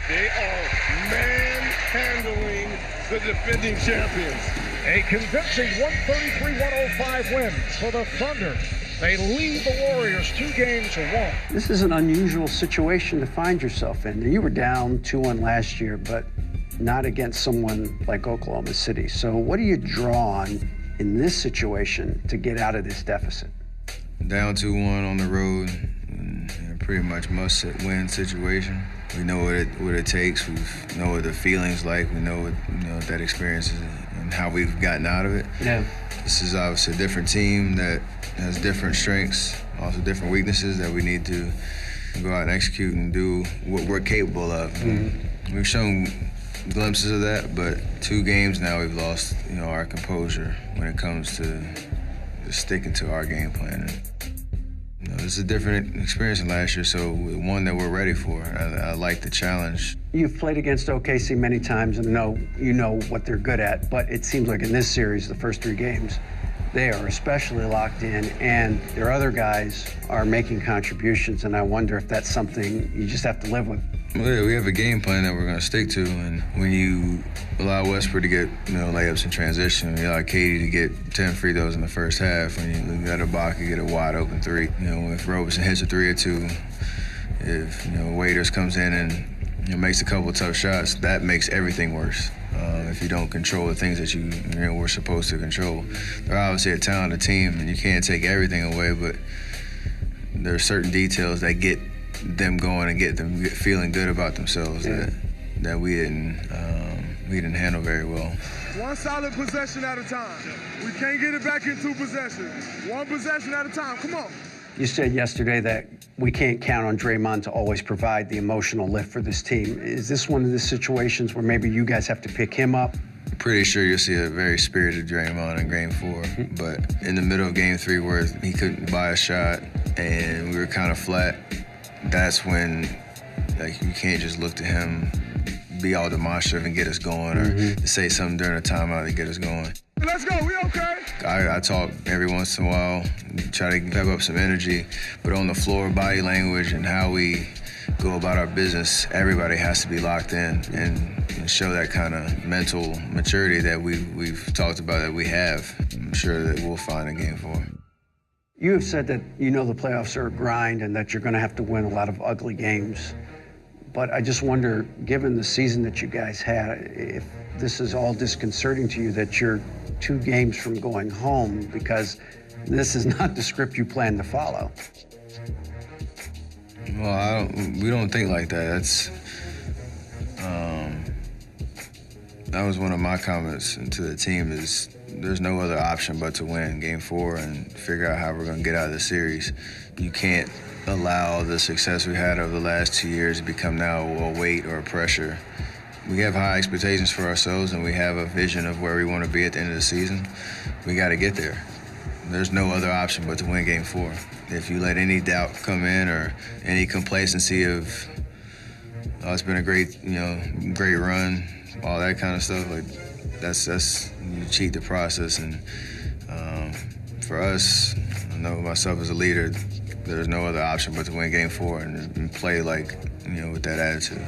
They are manhandling the defending champions. A convincing 133-105 win for the Thunder. They lead the Warriors 2-1. This is an unusual situation to find yourself in. You were down 2-1 last year, but not against someone like Oklahoma City. So what do you draw on in this situation to get out of this deficit? Down 2-1 on the road, and pretty much must-win situation. We know what it takes. We know what the feeling's like. We know what that experience is and how we've gotten out of it. Yeah. This is obviously a different team that has different strengths, also different weaknesses that we need to go out and execute and do what we're capable of. Mm-hmm. We've shown glimpses of that, but 2 games now we've lost, our composure when it comes to just sticking to our game plan. This is a different experience than last year, so one that we're ready for. I like the challenge. You've played against OKC many times and you know what they're good at, but it seems like in this series, the first 3 games, they are especially locked in, and their other guys are making contributions, and I wonder if that's something you just have to live with. Well, yeah, we have a game plan that we're going to stick to, and when you allow Westbrook to get layups in transition, you allow Katie to get 10 free throws in the first half, when you let Ibaka get a wide open 3. If Robeson hits a 3 or 2, if Waiters comes in and makes a couple of tough shots, that makes everything worse. If you don't control the things that we're supposed to control. They're obviously a talented team, and you can't take everything away, but there are certain details that get them going and get them feeling good about themselves that we didn't handle very well. One solid possession at a time. We can't get it back in 2 possessions. 1 possession at a time. Come on. You said yesterday that we can't count on Draymond to always provide the emotional lift for this team. Is this one of the situations where maybe you guys have to pick him up? I'm pretty sure you'll see a very spirited Draymond in Game 4, but in the middle of Game 3 where he couldn't buy a shot and we were kind of flat, that's when you can't just look to him, be all demonstrative and get us going, or to say something during a timeout to get us going. Let's go, we okay? I talk every once in a while, try to pep up some energy, but on the floor, body language and how we go about our business, everybody has to be locked in and show that kind of mental maturity that we've talked about that we have. I'm sure that we'll find in Game 4. You have said that the playoffs are a grind and that you're going to have to win a lot of ugly games. But I just wonder, given the season that you guys had, if this is all disconcerting to you that you're 2 games from going home, because this is not the script you plan to follow. Well, we don't think like that. That was one of my comments to the team is there's no other option but to win Game 4 and figure out how we're going to get out of the series. You can't allow the success we had over the last 2 years to become now a weight or a pressure. We have high expectations for ourselves, and we have a vision of where we want to be at the end of the season. We got to get there. There's no other option but to win Game 4. If you let any doubt come in or any complacency of, it's been a great run, all that kind of stuff, that's you cheat the process. And for us, I know myself as a leader, there's no other option but to win Game 4 and play with that attitude.